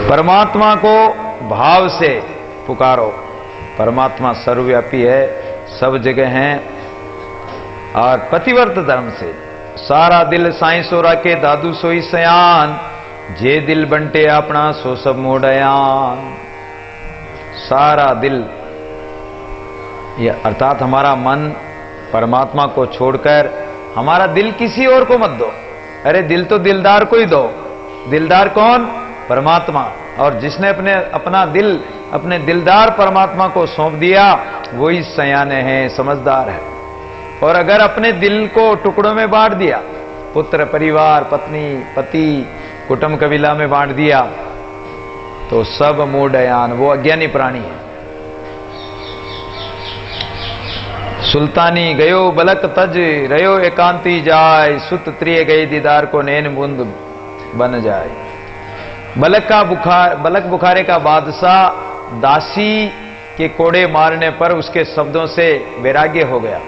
परमात्मा को भाव से पुकारो। परमात्मा सर्वव्यापी है, सब जगह है। और पतिव्रत धर्म से सारा दिल साईं सोरा के दादू सोई सयान, जे दिल बंटे अपना सो सब मोड़यान। सारा दिल, ये अर्थात हमारा मन परमात्मा को छोड़कर हमारा दिल किसी और को मत दो। अरे दिल तो दिलदार को ही दो। दिलदार कौन? परमात्मा। और जिसने अपना दिल अपने दिलदार परमात्मा को सौंप दिया वही सयाने हैं, समझदार है। और अगर अपने दिल को टुकड़ों में बांट दिया, पुत्र परिवार पत्नी पति कुटुंब कबीला में बांट दिया, तो सब मूढ़यान, वो अज्ञानी प्राणी है। सुल्तानी गयो बलक तज रयो एकांती जाय, सुत त्रिय गई दीदार को नैन बूंद बन जाए। बलक बुखारे का बादशाह दासी के कोड़े मारने पर उसके शब्दों से वैराग्य हो गया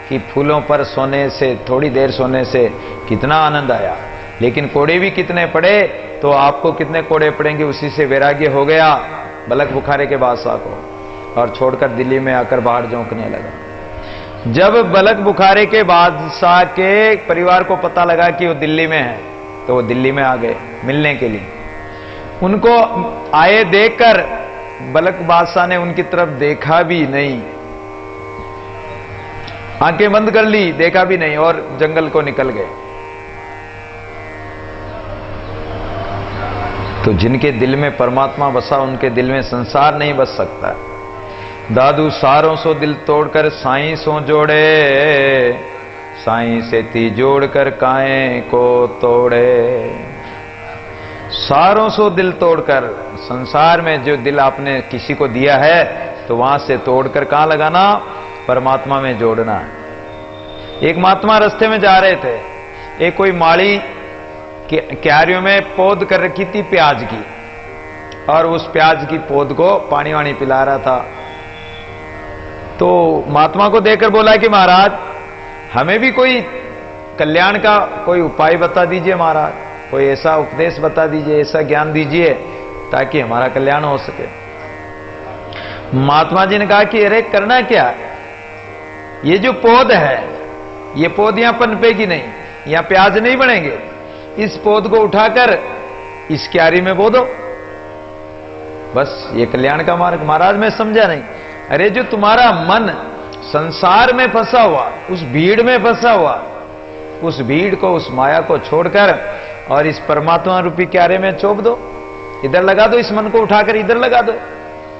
कि फूलों पर सोने से, थोड़ी देर सोने से कितना आनंद आया, लेकिन कोड़े भी कितने पड़े तो आपको कितने कोड़े पड़ेंगे, उसी से वैराग्य हो गया बलक बुखारे के बादशाह को, और छोड़कर दिल्ली में आकर बाहर झोंकने लगा। जब बलक बुखारे के बादशाह के परिवार को पता लगा कि वो दिल्ली में है, तो वो दिल्ली में आ गए मिलने के लिए। उनको आए देखकर बलक बादशाह ने उनकी तरफ देखा भी नहीं, आंखें बंद कर ली, देखा भी नहीं, और जंगल को निकल गए। तो जिनके दिल में परमात्मा बसा, उनके दिल में संसार नहीं बस सकता। दादू सारों सो दिल तोड़कर साईं सो जोड़े, साईं से ती जोड़कर काए को तोड़े। सारों सो दिल तोड़कर, संसार में जो दिल आपने किसी को दिया है तो वहां से तोड़कर कहां लगाना? परमात्मा में जोड़ना है। एक महात्मा रास्ते में जा रहे थे, एक कोई माड़ी क्यारियों में पौध कर रखी थी प्याज की, और उस प्याज की पौध को पानी वानी पिला रहा था। तो महात्मा को देखकर बोला कि महाराज हमें भी कोई कल्याण का कोई उपाय बता दीजिए महाराज, कोई ऐसा उपदेश बता दीजिए, ऐसा ज्ञान दीजिए ताकि हमारा कल्याण हो सके। महात्मा जी ने कहा कि अरे करना क्या, ये जो पौध है ये पौध यहां पनपेगी नहीं, यहां प्याज नहीं बनेंगे, इस पौध को उठाकर इस क्यारी में बो दो, बस ये कल्याण का मार्ग। महाराज मैं समझा नहीं। अरे जो तुम्हारा मन संसार में फंसा हुआ, उस भीड़ में फंसा हुआ, उस भीड़ को, उस माया को छोड़कर और इस परमात्मा रूपी क्यारे में चोप दो, इधर लगा दो, इस मन को उठाकर इधर लगा दो,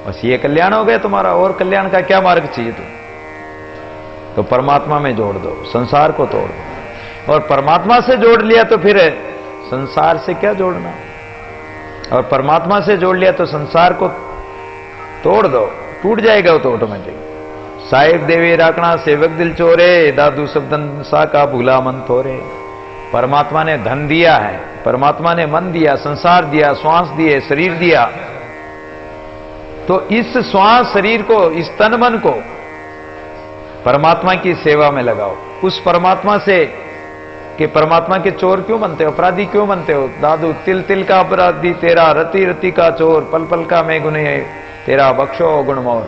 बस ये कल्याण हो गया तुम्हारा। और कल्याण का क्या मार्ग चाहिए तुम? तो परमात्मा में जोड़ दो, संसार को तोड़ दो। और परमात्मा से जोड़ लिया तो फिर संसार से क्या जोड़ना, और परमात्मा से जोड़ लिया तो संसार को तोड़ दो, टूट जाएगा वो तो ऑटोमेटिक। साहेब देवी राकना सेवक दिल चोरे, दादू शब्दन सा का भूला मन थोरे। परमात्मा ने धन दिया है, परमात्मा ने मन दिया, संसार दिया, श्वास दिए, शरीर दिया, तो इस श्वास शरीर को, इस तन मन को परमात्मा की सेवा में लगाओ। उस परमात्मा से कि परमात्मा के चोर क्यों बनते हो, अपराधी क्यों बनते हो? दादू तिल तिल का अपराधी तेरा, रति रति का चोर, पल पल का मैं गुने तेरा, बख्शो गुणमोर।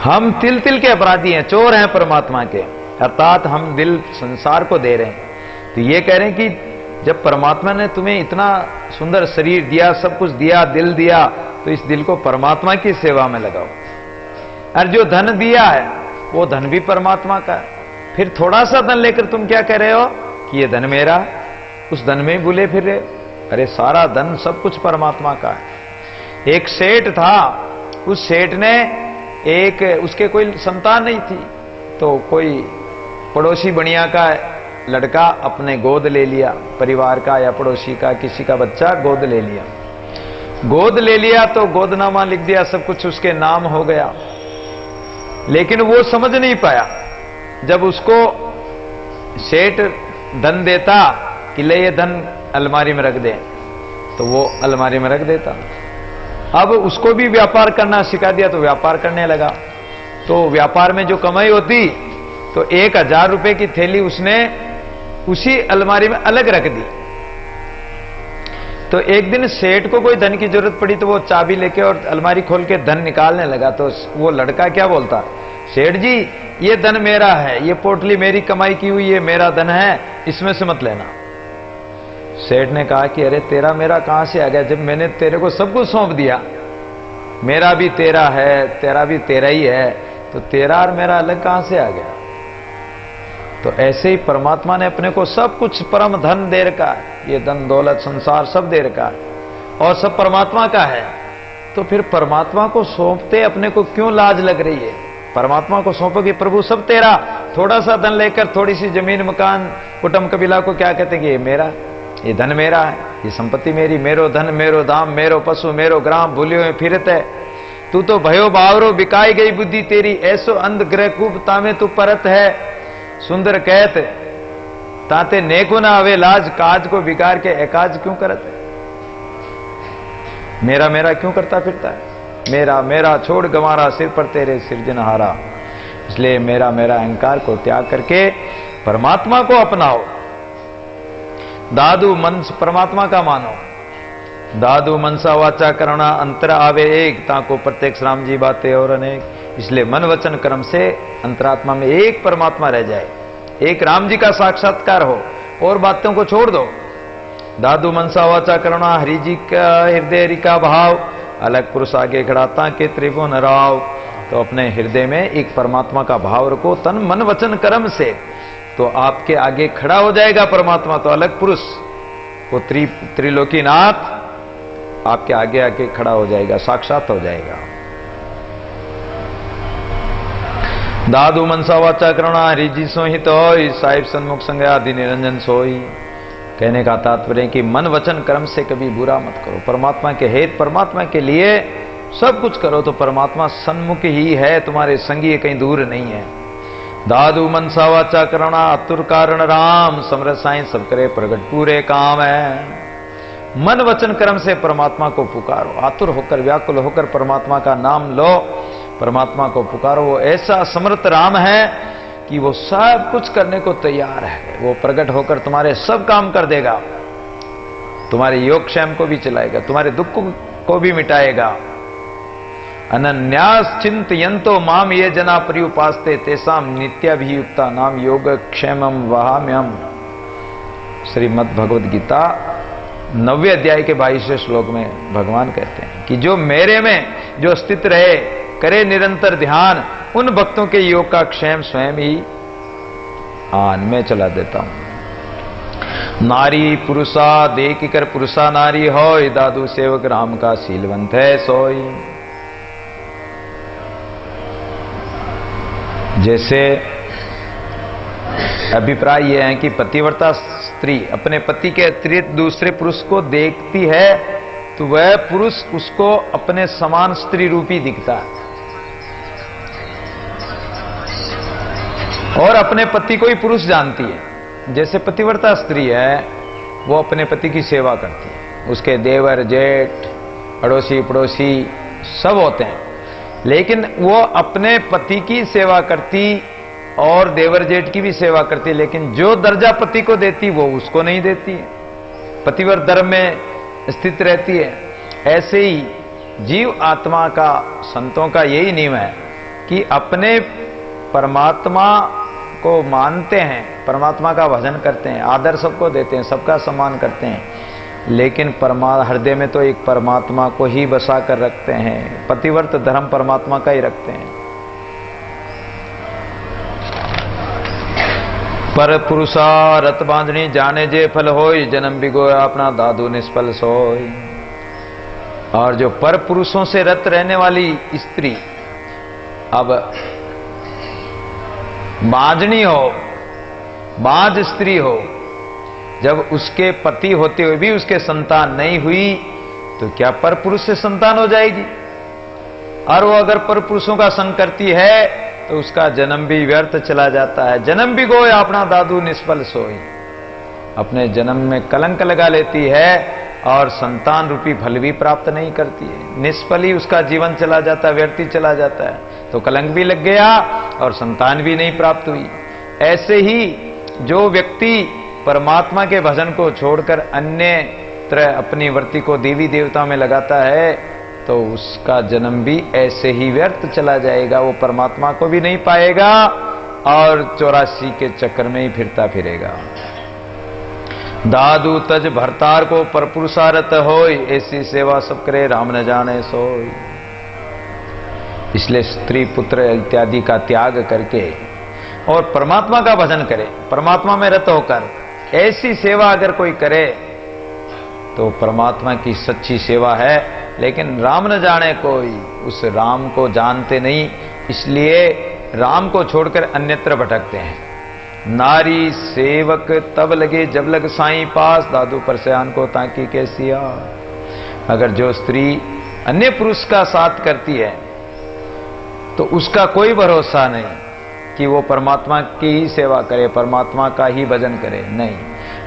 हम तिल तिल के अपराधी हैं, चोर हैं परमात्मा के, अर्थात हम दिल संसार को दे रहे हैं। तो ये कह रहे हैं कि जब परमात्मा ने तुम्हें इतना सुंदर शरीर दिया, सब कुछ दिया, दिल दिया, तो इस दिल को परमात्मा की सेवा में लगाओ। और जो धन दिया है वो धन भी परमात्मा का है। फिर थोड़ा सा धन लेकर तुम क्या कह रहे हो कि ये धन मेरा, उस धन में ही भूले फिर रहे। अरे सारा धन सब कुछ परमात्मा का है। एक सेठ था, उस सेठ ने एक, उसके कोई संतान नहीं थी, तो कोई पड़ोसी बनिया का लड़का अपने गोद ले लिया, परिवार का या पड़ोसी का किसी का बच्चा गोद ले लिया। गोद ले लिया तो गोदनामा लिख दिया, सब कुछ उसके नाम हो गया। लेकिन वो समझ नहीं पाया, जब उसको सेठ धन देता कि ले ये धन अलमारी में रख दे, तो वो अलमारी में रख देता। अब उसको भी व्यापार करना सिखा दिया, तो व्यापार करने लगा। तो व्यापार में जो कमाई होती, तो 1000 रुपए की थैली उसने उसी अलमारी में अलग रख दी। तो एक दिन सेठ को कोई धन की जरूरत पड़ी तो वो चाबी लेके और अलमारी खोल के धन निकालने लगा। तो वो लड़का क्या बोलता, सेठ जी ये धन मेरा है, ये पोटली मेरी कमाई की हुई, ये मेरा धन है, इसमें से मत लेना। सेठ ने कहा कि अरे तेरा मेरा कहां से आ गया, जब मैंने तेरे को सब कुछ सौंप दिया, मेरा भी तेरा है, तेरा भी तेरा ही है, तो तेरा और मेरा अलग कहां से आ गया। तो ऐसे ही परमात्मा ने अपने को सब कुछ परम धन दे रखा है, ये धन दौलत संसार सब दे रखा है और सब परमात्मा का है। तो फिर परमात्मा को सौंपते अपने को क्यों लाज लग रही है। परमात्मा को सौंपोगे प्रभु सब तेरा, थोड़ा सा धन लेकर थोड़ी सी जमीन मकान कुटुंब कबीला को क्या कहते हैं कि ये मेरा, ये धन मेरा है, ये संपत्ति मेरी, मेरो धन मेरो धाम मेरो पशु मेरो ग्राम भूलियो में फिरत है, तू तो भयो बावरो बिकाई गई बुद्धि तेरी, ऐसो अंध ग्रह कूप तामे तू परत है, सुंदर कहत ताते नेको ना आवे लाज, काज को बिगाड़ के एकाज क्यों करत है। मेरा मेरा क्यों करता फिरता है, मेरा मेरा छोड़ गंवारा सिर पर तेरे सिरजनहारा। इसलिए मेरा मेरा अहंकार को त्याग करके परमात्मा को अपनाओ। दादू मन परमात्मा का मानो, दादू मनसा वाचा करना अंतर आवे एक, ताको प्रत्यक्ष राम जी बातें और अनेक। इसलिए मन वचन कर्म से अंतरात्मा में एक परमात्मा रह जाए, एक राम जी का साक्षात्कार हो और बातों को छोड़ दो। दादू मनसा वाचा करना हरि जी का हृदय रिका भाव, अलग पुरुष आगे खड़ाता के त्रिभुवन राव। तो अपने हृदय में एक परमात्मा का भाव रखो तन मन वचन कर्म से, तो आपके आगे खड़ा हो जाएगा परमात्मा। तो अलग पुरुष वो त्रिलोकीनाथ आपके आगे आके खड़ा हो जाएगा, साक्षात हो जाएगा। दादू मनसा वाचा करुणा हरि जी सोहित होई, साहिब सन्मुख संग आदि निरंजन सोई। कहने का तात्पर्य कि मन वचन कर्म से कभी बुरा मत करो, परमात्मा के हेत परमात्मा के लिए सब कुछ करो। तो परमात्मा सन्मुख ही है, तुम्हारे संगी कहीं दूर नहीं है। दादू मनसा वाचा करुणा अतुर कारण राम, समरथ साईं सब करे प्रगट पूरे काम है। मन वचन कर्म से परमात्मा को पुकारो, आतुर होकर व्याकुल होकर परमात्मा का नाम लो, परमात्मा को पुकारो। वो ऐसा समर्थ राम है कि वो सब कुछ करने को तैयार है, वो प्रकट होकर तुम्हारे सब काम कर देगा, तुम्हारे योगक्षेम को भी चलाएगा, तुम्हारे दुख को भी मिटाएगा। अनन्यास चिंतयन्तो माम ये जना पर्युपास्ते, तेसाम नित्याभियुक्ता नाम योग क्षेमम वहाम्यम। श्रीमद् भगवद गीता 9वें अध्याय के 22वें श्लोक में भगवान कहते हैं कि जो मेरे में जो स्थित रहे, करे निरंतर ध्यान, उन भक्तों के योग का क्षेम स्वयं ही मैं चला देता हूं। नारी पुरुषा देख कर पुरुषा नारी होय, दादू सेवक राम का शीलवंत है सोई। जैसे अभिप्राय यह है कि पतिव्रता स्त्री अपने पति के अतिरिक्त दूसरे पुरुष को देखती है तो वह पुरुष उसको अपने समान स्त्री रूपी दिखता है, और अपने पति को ही पुरुष जानती है। जैसे पतिव्रता स्त्री है वो अपने पति की सेवा करती है, उसके देवर जेठ अड़ोसी पड़ोसी सब होते हैं, लेकिन वो अपने पति की सेवा करती और देवर जेठ की भी सेवा करती है, लेकिन जो दर्जा पति को देती वो उसको नहीं देती है, पतिव्रत धर्म में स्थित रहती है। ऐसे ही जीव आत्मा का संतों का यही नियम है कि अपने परमात्मा को मानते हैं, परमात्मा का भजन करते हैं, आदर सबको देते हैं, सबका सम्मान करते हैं, लेकिन हृदय में तो एक परमात्मा को ही बसा कर रखते हैं। पतिव्रत धर्म परमात्मा का ही रखते हैं। पर पुरुषा रत बांधनी जाने जे फल होय, जन्म बिगोया अपना दादू निष्फल सोय। और जो पर पुरुषों से रत रहने वाली स्त्री अब बांझनी हो, बांझ स्त्री हो, जब उसके पति होते हुए भी उसके संतान नहीं हुई तो क्या पर पुरुष से संतान हो जाएगी? और वो अगर पर पुरुषों का संग करती है तो उसका जन्म भी व्यर्थ चला जाता है। जन्म भी गोया अपना दादू निष्फल सोई, अपने जन्म में कलंक लगा लेती है और संतान रूपी फल भी प्राप्त नहीं करती है। निष्फल ही उसका जीवन चला जाता है, व्यर्थ ही चला जाता है। तो कलंक भी लग गया और संतान भी नहीं प्राप्त हुई। ऐसे ही जो व्यक्ति परमात्मा के भजन को छोड़कर अन्य पुत्र अपनी वृत्ति को देवी देवता में लगाता है तो उसका जन्म भी ऐसे ही व्यर्थ चला जाएगा, वो परमात्मा को भी नहीं पाएगा और 84 के चक्कर में ही फिरता फिरेगा। दादू तज भरतार को परपुरुषारत होय, ऐसी सेवा सब करे राम न जाने सोय। इसलिए स्त्री पुत्र इत्यादि का त्याग करके और परमात्मा का भजन करे, परमात्मा में रत होकर ऐसी सेवा अगर कोई करे तो परमात्मा की सच्ची सेवा है। लेकिन राम न जाने कोई, उस राम को जानते नहीं, इसलिए राम को छोड़कर अन्यत्र भटकते हैं। नारी सेवक तब लगे जब लग साईं पास, दादू परसयान को ताकी कैसिया। अगर जो स्त्री अन्य पुरुष का साथ करती है तो उसका कोई भरोसा नहीं कि वो परमात्मा की ही सेवा करे, परमात्मा का ही भजन करे, नहीं।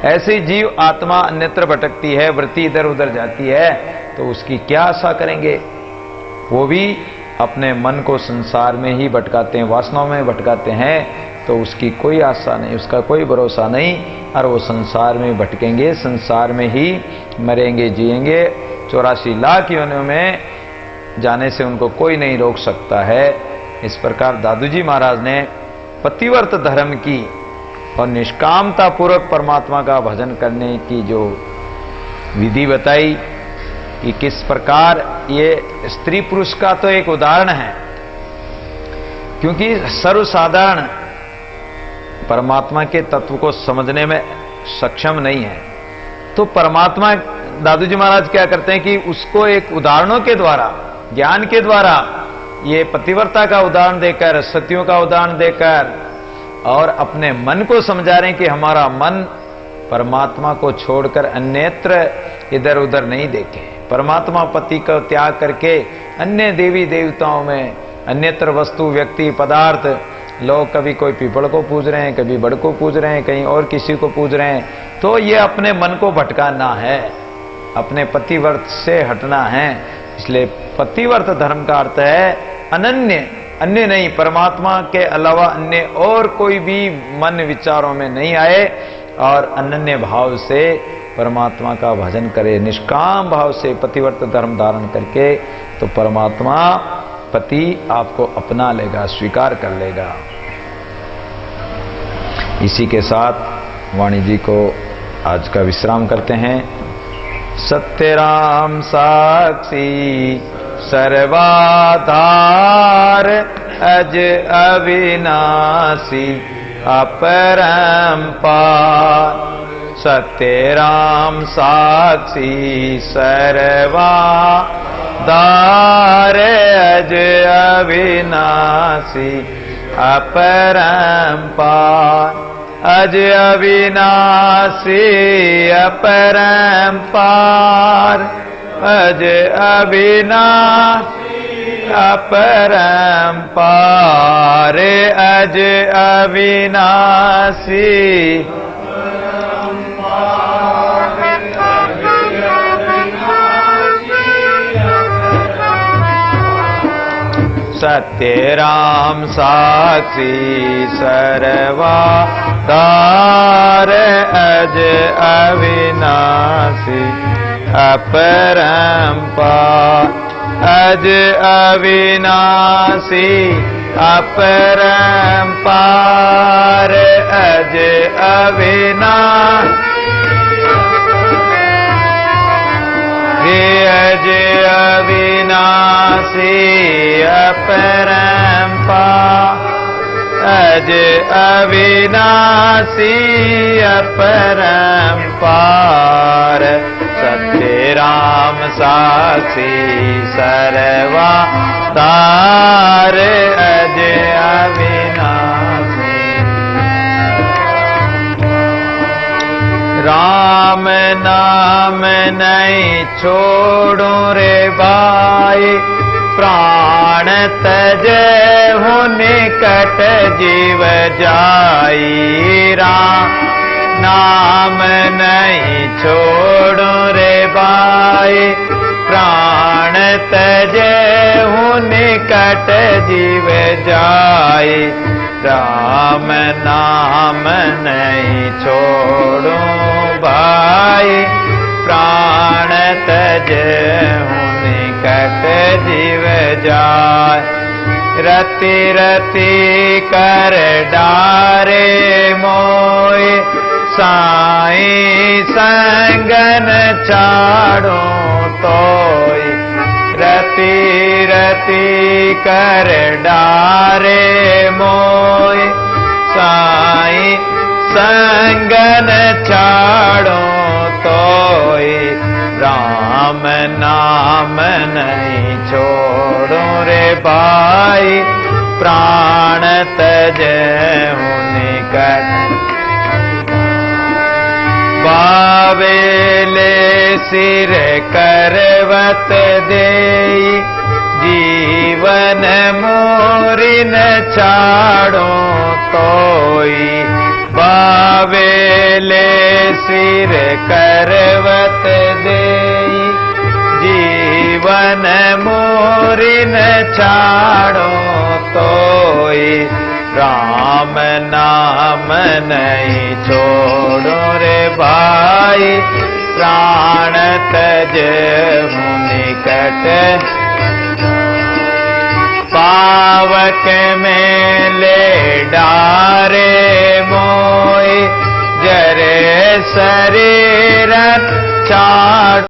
ऐसे जीव आत्मा अन्यत्र भटकती है, वृत्ति इधर उधर जाती है, तो उसकी क्या आशा करेंगे। वो भी अपने मन को संसार में ही भटकाते हैं, वासनाओं में भटकाते हैं, तो उसकी कोई आशा नहीं, उसका कोई भरोसा नहीं, और वो संसार में भटकेंगे, संसार में ही मरेंगे जिएंगे। 84 लाख योनियों में जाने से उनको कोई नहीं रोक सकता है। इस प्रकार दादूजी महाराज ने पतिव्रत धर्म की और निष्कामता पूर्वक परमात्मा का भजन करने की जो विधि बताई कि किस प्रकार ये स्त्री पुरुष का तो एक उदाहरण है, क्योंकि सर्वसाधारण परमात्मा के तत्व को समझने में सक्षम नहीं है। तो परमात्मा दादूजी महाराज क्या करते हैं कि उसको एक उदाहरणों के द्वारा, ज्ञान के द्वारा, ये पतिव्रता का उदाहरण देकर, सतियों का उदाहरण देकर और अपने मन को समझा रहे हैं कि हमारा मन परमात्मा को छोड़कर अन्यत्र इधर उधर नहीं देखे। परमात्मा पति का त्याग करके अन्य देवी देवताओं में, अन्यत्र वस्तु व्यक्ति पदार्थ, लोग कभी कोई पीपल को पूज रहे हैं, कभी बड़ को पूज रहे हैं, कहीं और किसी को पूज रहे हैं, तो ये अपने मन को भटकाना है, अपने पतिव्रत से हटना है। इसलिए पतिव्रत धर्म का अर्थ है अनन्य, अन्य नहीं, परमात्मा के अलावा अन्य और कोई भी मन विचारों में नहीं आए और अनन्य भाव से परमात्मा का भजन करे, निष्काम भाव से पतिव्रत धर्म धारण करके, तो परमात्मा पति आपको अपना लेगा, स्वीकार कर लेगा। इसी के साथ वाणी जी को आज का विश्राम करते हैं। सत्य राम साक्षी सर्वाधार, अज अविनाशी अपरंपार। सत्य राम साक्षी सर्वाधार, अज अविनाशी अपरंपार। अज अविनाशी अपरंपार, अज अविनाशी अपरंपार। अज अविनाशी सत्य राम साक्षी सर्वाधार, अज अविनाशी अपरंपार। अज अविनाशी अपरंपार। अज अविनाशी अज अविनाशी अपरंपार। अज अविनाशी अपरंपार। सत्य राम साक्षी सर्वाधार, अज अविनाशी। राम नाम नहीं छोड़ू रे भाई, प्राण तजे हो निकट जीव जाई। राम नाम नहीं छोड़ू रे भाई, प्राण तजे हो निकट जीव जाई। राम नाम नहीं छोड़ू भाई, प्राण हूँ निकट जीव जाय। रति रति कर डारे मोय, साई संगन छाड़ो तोय। रति रति कर डारे मोय, साई संगन छाड़ो तोय। राम नाम नहीं छोड़ो रे भाई, प्राण तजहु निकट। बावेले सिर करवत देई, जीवन मोरि न छाड़ो तोय। बावेले सिर करवत देई, जीवन मोरि न छाड़ो तोय। राम नाम नहीं छोड़ो रे भाई, प्राण तजहु निकट। पावक में ले डारे मोय, जरे शरीर छाड़।